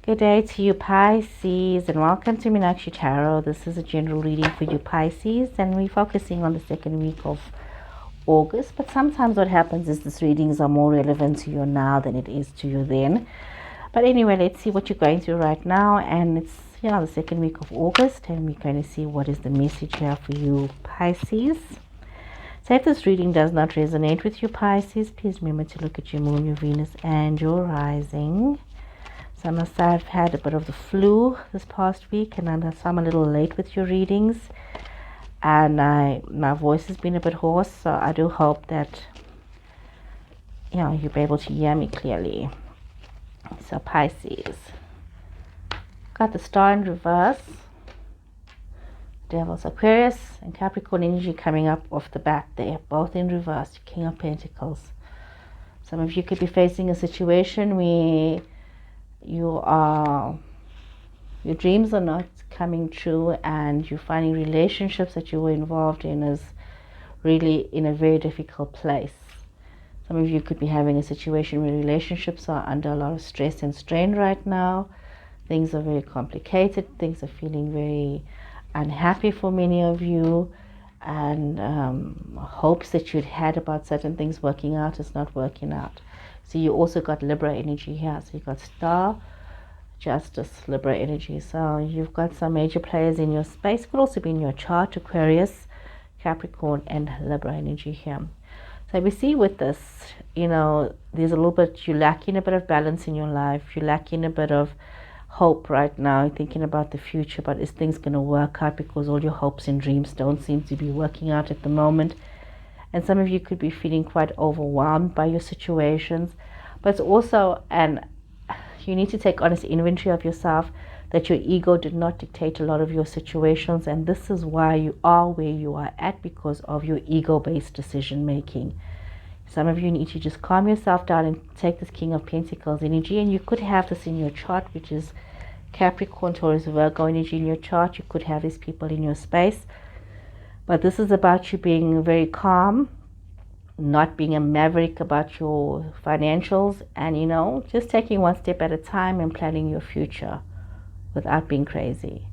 Good day to you, Pisces, and welcome to Meenakshi Tarot. This is a general reading for you, Pisces, and we're focusing on the second week of August. But sometimes what happens is these readings are more relevant to you now than it is to you then. But anyway, let's see what you're going through right now. And it's the second week of August, and we're going to see what is the message here for you, Pisces. So if this reading does not resonate with you, Pisces, please remember to look at your moon, your Venus, and your rising. So I must say I've had a bit of the flu this past week, and I'm a little late with your readings, and my voice has been a bit hoarse, so I do hope that you'll be able to hear me clearly. So Pisces, got the Star in reverse, Devil's, Aquarius, and Capricorn energy coming up off the bat there, both in reverse, King of Pentacles. Some of you could be facing a situation where your dreams are not coming true, and you're finding relationships that you were involved in is really in a very difficult place. Some of you could be having a situation where relationships are under a lot of stress and strain right now. Things are very complicated. Things are feeling very unhappy for many of you, and hopes that you'd had about certain things working out is not working out. So you also got Libra energy here. So you've got Star, Justice, Libra energy. So you've got some major players in your space. Could also be in your chart, Aquarius, Capricorn, and Libra energy here. So we see with this, there's a little bit, you're lacking a bit of balance in your life. You're lacking a bit of hope right now. You're thinking about the future, but is things going to work out? Because all your hopes and dreams don't seem to be working out at the moment. And some of you could be feeling quite overwhelmed by your situations. But it's also, and you need to take honest inventory of yourself, that your ego did not dictate a lot of your situations. And this is why you are where you are at, because of your ego-based decision making. Some of you need to just calm yourself down and take this King of Pentacles energy. And you could have this in your chart, which is Capricorn, Taurus, Virgo energy in your chart. You could have these people in your space. But this is about you being very calm, not being a maverick about your financials, and, just taking one step at a time and planning your future without being crazy.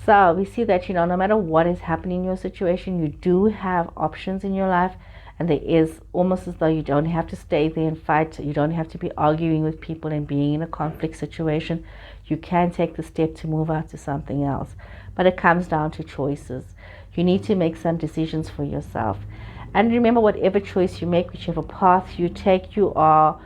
So we see that, no matter what is happening in your situation, you do have options in your life, and there is almost as though you don't have to stay there and fight. You don't have to be arguing with people and being in a conflict situation. You can take the step to move out to something else. But it comes down to choices. You need to make some decisions for yourself. And remember, whatever choice you make, whichever path you take, you are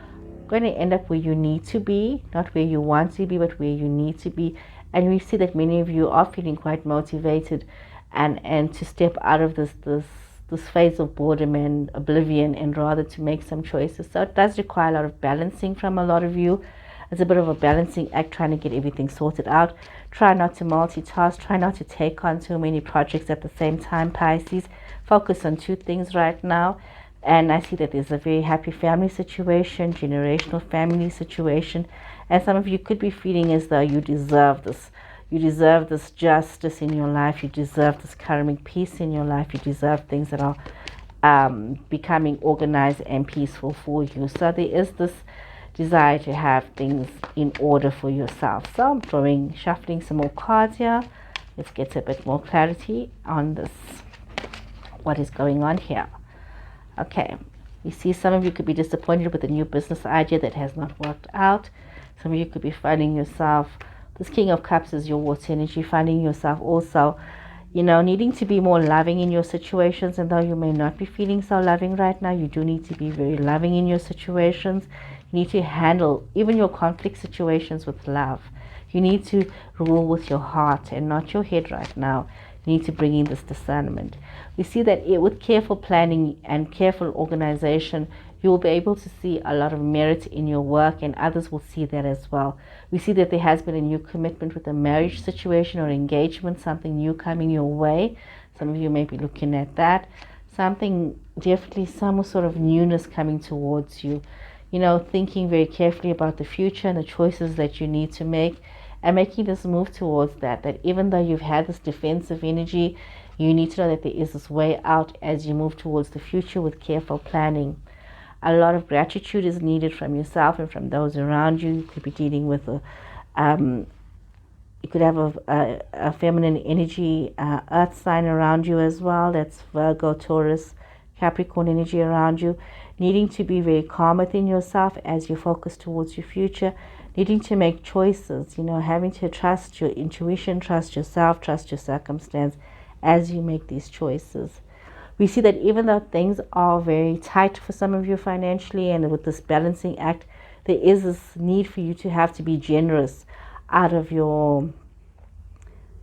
going to end up where you need to be, not where you want to be, but where you need to be. And we see that many of you are feeling quite motivated and to step out of this phase of boredom and oblivion, and rather to make some choices. So it does require a lot of balancing from a lot of you. It's a bit of a balancing act, trying to get everything sorted out. Try not to multitask. Try not to take on too many projects at the same time, Pisces. Focus on two things right now. And I see that there's a very happy family situation, generational family situation. And some of you could be feeling as though you deserve this. You deserve this justice in your life. You deserve this karmic peace in your life. You deserve things that are becoming organized and peaceful for you. So there is this desire to have things in order for yourself. So I'm shuffling some more cards here. Let's get a bit more clarity on this, what is going on here. Okay, you see some of you could be disappointed with a new business idea that has not worked out. Some of you could be finding yourself, this King of Cups is your water energy, finding yourself also, needing to be more loving in your situations. And though you may not be feeling so loving right now, you do need to be very loving in your situations. You need to handle even your conflict situations with love. You need to rule with your heart and not your head right now. You need to bring in this discernment. We see that with careful planning and careful organization, you will be able to see a lot of merit in your work, and others will see that as well. We see that there has been a new commitment with a marriage situation or engagement, something new coming your way. Some of you may be looking at that. Something, definitely some sort of newness coming towards you. Thinking very carefully about the future and the choices that you need to make, and making this move towards that even though you've had this defensive energy, you need to know that there is this way out as you move towards the future with careful planning. A lot of gratitude is needed from yourself and from those around you. You could be dealing with You could have a feminine energy, earth sign around you as well. That's Virgo, Taurus, Capricorn energy around you. Needing to be very calm within yourself as you focus towards your future. Needing to make choices, having to trust your intuition, trust yourself, trust your circumstance as you make these choices. We see that even though things are very tight for some of you financially, and with this balancing act, there is this need for you to have to be generous out of your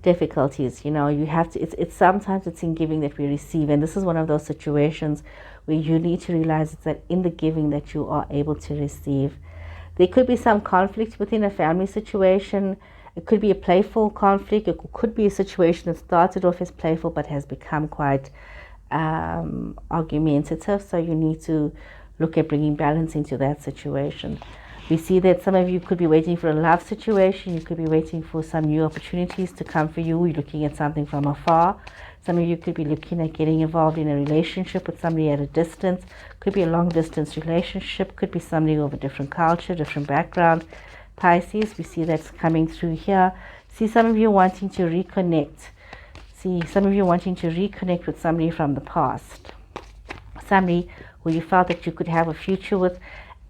difficulties. You have to, it's sometimes it's in giving that we receive, and this is one of those situations where you need to realize it's that in the giving that you are able to receive. There could be some conflict within a family situation. It could be a playful conflict. It could be a situation that started off as playful but has become quite argumentative. So you need to look at bringing balance into that situation. We see that some of you could be waiting for a love situation. You could be waiting for some new opportunities to come for you. You're looking at something from afar. Some of you could be looking at getting involved in a relationship with somebody at a distance. Could be a long distance relationship. Could be somebody of a different culture, different background. Pisces, we see that's coming through here. See some of you wanting to reconnect. See some of you wanting to reconnect with somebody from the past. Somebody who you felt that you could have a future with.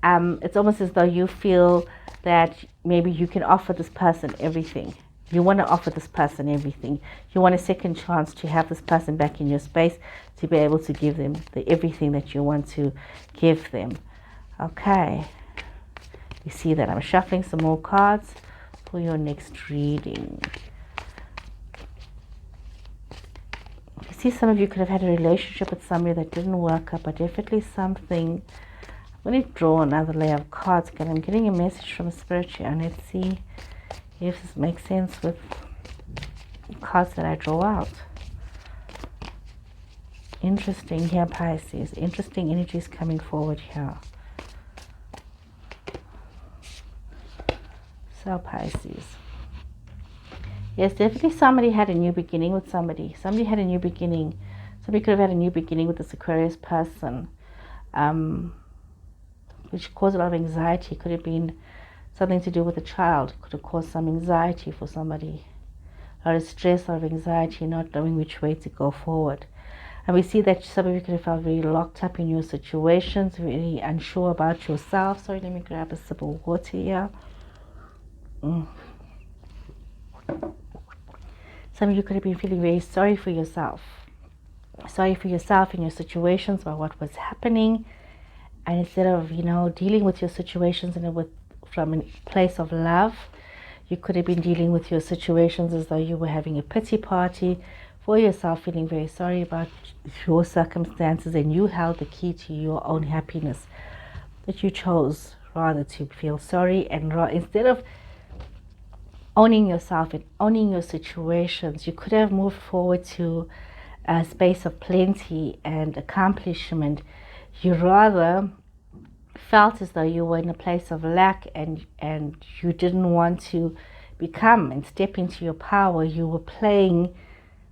It's almost as though you feel that maybe you can offer this person everything. You want to offer this person everything. You want a second chance to have this person back in your space, to be able to give them everything that you want to give them. Okay. You see that I'm shuffling some more cards for your next reading. You see some of you could have had a relationship with somebody that didn't work out, but definitely something. I'm going to draw another layer of cards because I'm getting a message from Spirit here, and let's see if this makes sense with the cards that I draw out. Interesting here, Pisces. Interesting energies coming forward here. So, Pisces. Yes, definitely somebody had a new beginning with somebody. Somebody had a new beginning. Somebody could have had a new beginning with this Aquarius person. Which caused a lot of anxiety. Could have been something to do with a child. Could have caused some anxiety for somebody. A lot of stress, a lot of anxiety, not knowing which way to go forward. And we see that some of you could have felt very locked up in your situations, really unsure about yourself. Sorry, let me grab a sip of water here. Some of you could have been feeling very sorry for yourself. Sorry for yourself in your situations, about what was happening. And instead of, dealing with your situations from a place of love, you could have been dealing with your situations as though you were having a pity party for yourself, feeling very sorry about your circumstances, and you held the key to your own happiness. That you chose rather to feel sorry, and instead of owning yourself and owning your situations, you could have moved forward to a space of plenty and accomplishment. You rather felt as though you were in a place of lack, and you didn't want to become and step into your power. You were playing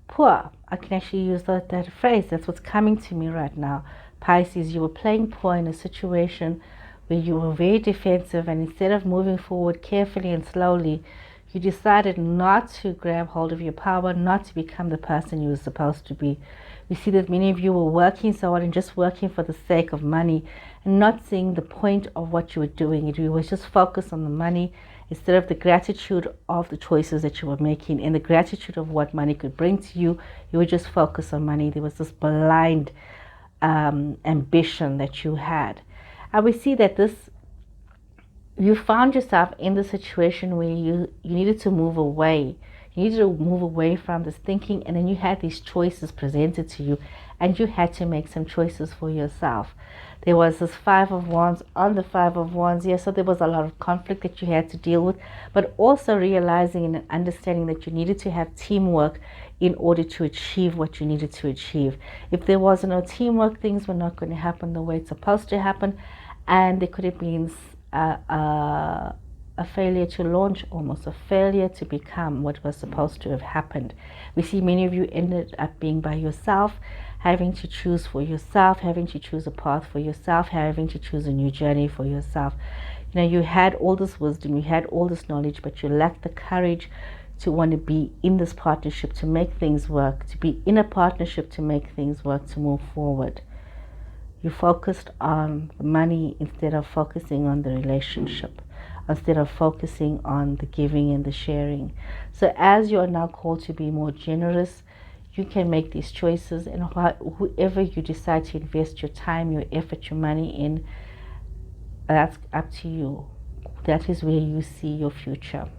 poor. I can actually use that phrase. That's what's coming to me right now. Pisces, you were playing poor in a situation where you were very defensive, and instead of moving forward carefully and slowly, you decided not to grab hold of your power, not to become the person you were supposed to be. We see that many of you were working so hard and just working for the sake of money, and not seeing the point of what you were doing. You were just focused on the money instead of the gratitude of the choices that you were making, and the gratitude of what money could bring to you. You were just focused on money. There was this blind ambition that you had. And we see that you found yourself in the situation where you needed to move away. You needed to move away from this thinking, and then you had these choices presented to you, and you had to make some choices for yourself. There was this Five of Wands on the Five of Wands here, so there was a lot of conflict that you had to deal with, but also realizing and understanding that you needed to have teamwork in order to achieve what you needed to achieve. If there was no teamwork, things were not going to happen the way it's supposed to happen, and there could have been a failure to launch, almost a failure to become what was supposed to have happened. We see many of you ended up being by yourself, having to choose for yourself, having to choose a path for yourself, having to choose a new journey for yourself. You know, you had all this wisdom, you had all this knowledge, but you lacked the courage to want to be in this partnership, to make things work, to be in a partnership, to make things work, to move forward. You focused on the money instead of focusing on the relationship, instead of focusing on the giving and the sharing. So as you are now called to be more generous, you can make these choices, and whoever you decide to invest your time, your effort, your money in, that's up to you. That is where you see your future.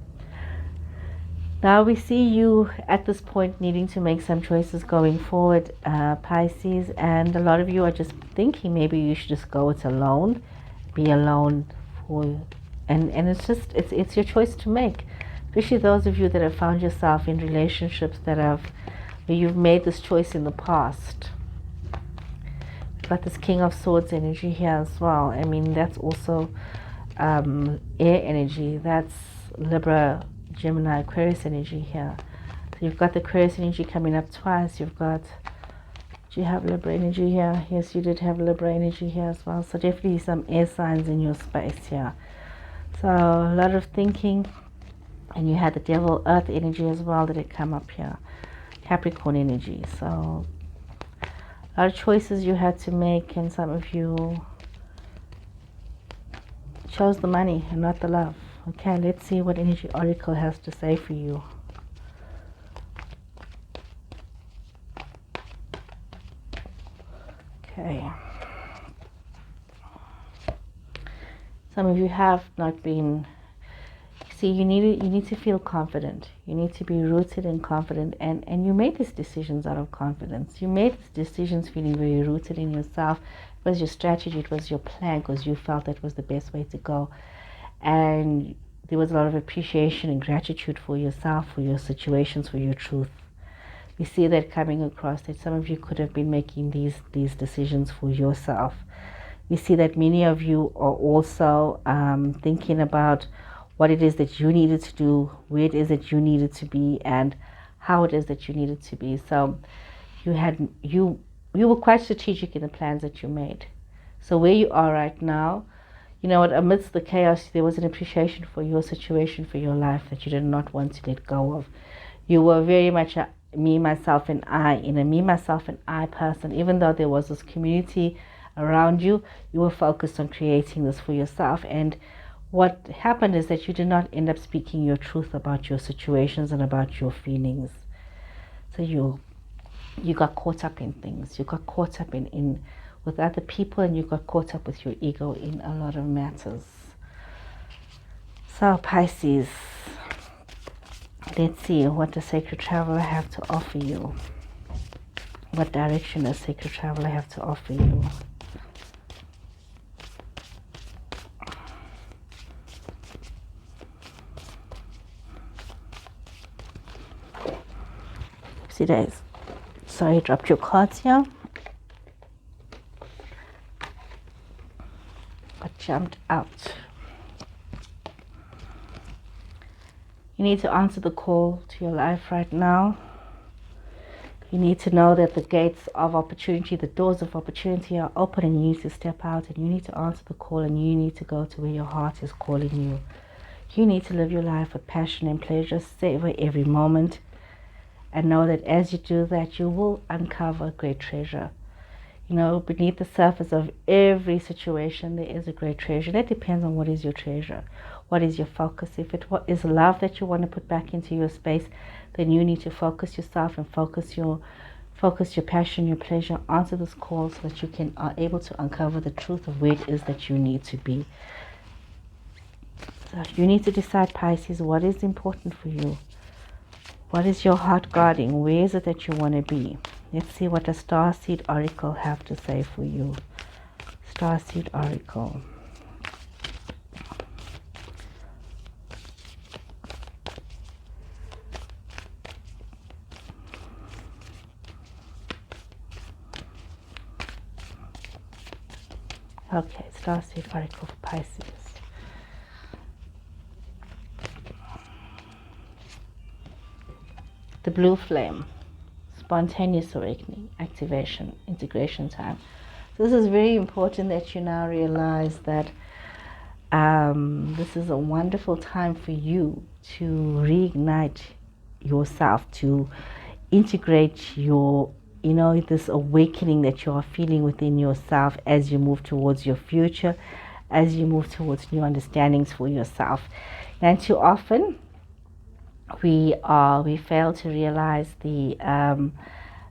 Now we see you at this point needing to make some choices going forward, Pisces, and a lot of you are just thinking maybe you should just go it alone, be alone and it's your choice to make. Especially those of you that have found yourself in relationships where you've made this choice in the past. We've got this King of Swords energy here as well. I mean, that's also air energy. That's Libra, Gemini, Aquarius energy here. So you've got the Aquarius energy coming up twice. Do you have Libra energy here? Yes, you did have Libra energy here as well. So definitely some air signs in your space here. So a lot of thinking, and you had the Devil Earth energy as well that had come up here. Capricorn energy. So a lot of choices you had to make, and some of you chose the money and not the love. Okay, let's see what Energy Oracle has to say for you. Okay. Some of you have not been... See, you need to feel confident. You need to be rooted and confident. And you made these decisions out of confidence. You made these decisions feeling very rooted in yourself. It was your strategy. It was your plan, because you felt that was the best way to go. And there was a lot of appreciation and gratitude for yourself, for your situations, for your truth. We see that coming across, that some of you could have been making these decisions for yourself. We see that many of you are also thinking about what it is that you needed to do, where it is that you needed to be, and how it is that you needed to be. So you were quite strategic in the plans that you made. So where you are right now, you know what, amidst the chaos, there was an appreciation for your situation, for your life, that you did not want to let go of. You were very much a me, myself, and I, in a me, myself, and I person. Even though there was this community around you, you were focused on creating this for yourself. And what happened is that you did not end up speaking your truth about your situations and about your feelings. So you got caught up in things. You got caught up in with other people, and you got caught up with your ego in a lot of matters. So Pisces, let's see what the Sacred Traveler have to offer you. What direction does Sacred Traveler have to offer you? See, guys. Sorry, I dropped your cards here. But jumped out. You need to answer the call to your life right now. You need to know that the gates of opportunity, the doors of opportunity are open, and you need to step out, and you need to answer the call, and you need to go to where your heart is calling you. You need to live your life with passion and pleasure, savor every moment, and know that as you do that, you will uncover great treasure. You know, beneath the surface of every situation, there is a great treasure. That depends on what is your treasure. What is your focus? If it is love that you want to put back into your space, then you need to focus yourself and focus your passion, your pleasure. Answer this call so that you are able to uncover the truth of where it is that you need to be. So you need to decide, Pisces, what is important for you. What is your heart guarding? Where is it that you want to be? Let's see what the Starseed Oracle have to say for you. Starseed Oracle. Okay, Starseed Oracle for Pisces. The blue flame. spontaneous awakening, activation, integration time. So this is very important that you now realize that this is a wonderful time for you to reignite yourself, to integrate your, this awakening that you are feeling within yourself as you move towards your future, as you move towards new understandings for yourself. And too often we fail to realize the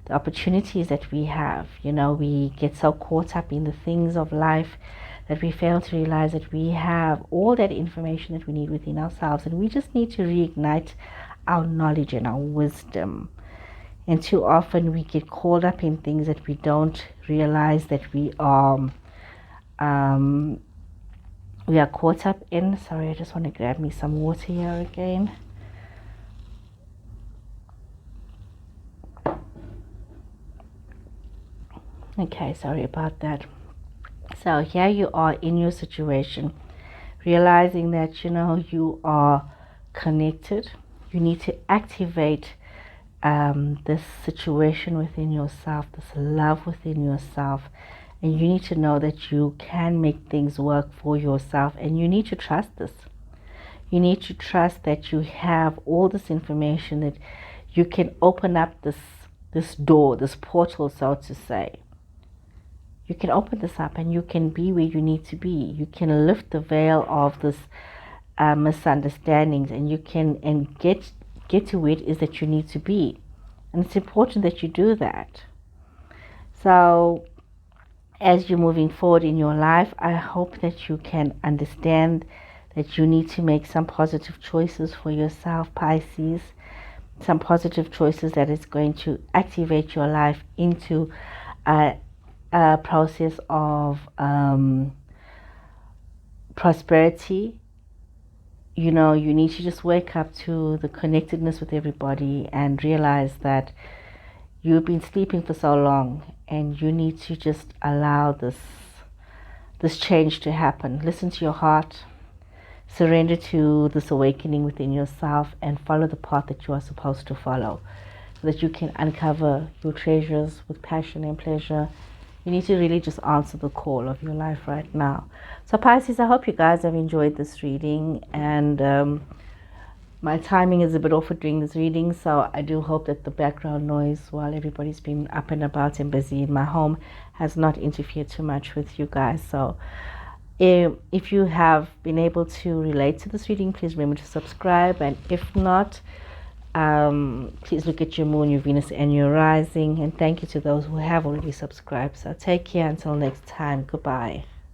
opportunities that we have. We get so caught up in the things of life that we fail to realize that we have all that information that we need within ourselves, and we just need to reignite our knowledge and our wisdom. And too often we get caught up in things that we don't realize that we are caught up in. Sorry, I just want to grab me some water here again. Okay, sorry about that. So here you are in your situation, realizing that you are connected. You need to activate this situation within yourself, this love within yourself, and you need to know that you can make things work for yourself, and you need to trust this. You need to trust that you have all this information, that you can open up this door, this portal, so to say. You can open this up and you can be where you need to be. You can lift the veil of this misunderstandings, and you can get to where it is that you need to be. And it's important that you do that. So as you're moving forward in your life, I hope that you can understand that you need to make some positive choices for yourself, Pisces. Some positive choices that is going to activate your life into a process of prosperity. You need to just wake up to the connectedness with everybody and realize that you've been sleeping for so long, and you need to just allow this change to happen. Listen to your heart, surrender to this awakening within yourself, and follow the path that you are supposed to follow, so that you can uncover your treasures with passion and pleasure. You need to really just answer the call of your life right now. So Pisces, I hope you guys have enjoyed this reading, and my timing is a bit off for doing this reading, so I do hope that the background noise while everybody's been up and about and busy in my home has not interfered too much with you guys. So if you have been able to relate to this reading, please remember to subscribe, and if not, please look at your moon, your Venus, and your rising. And thank you to those who have already subscribed. So take care until next time. Goodbye.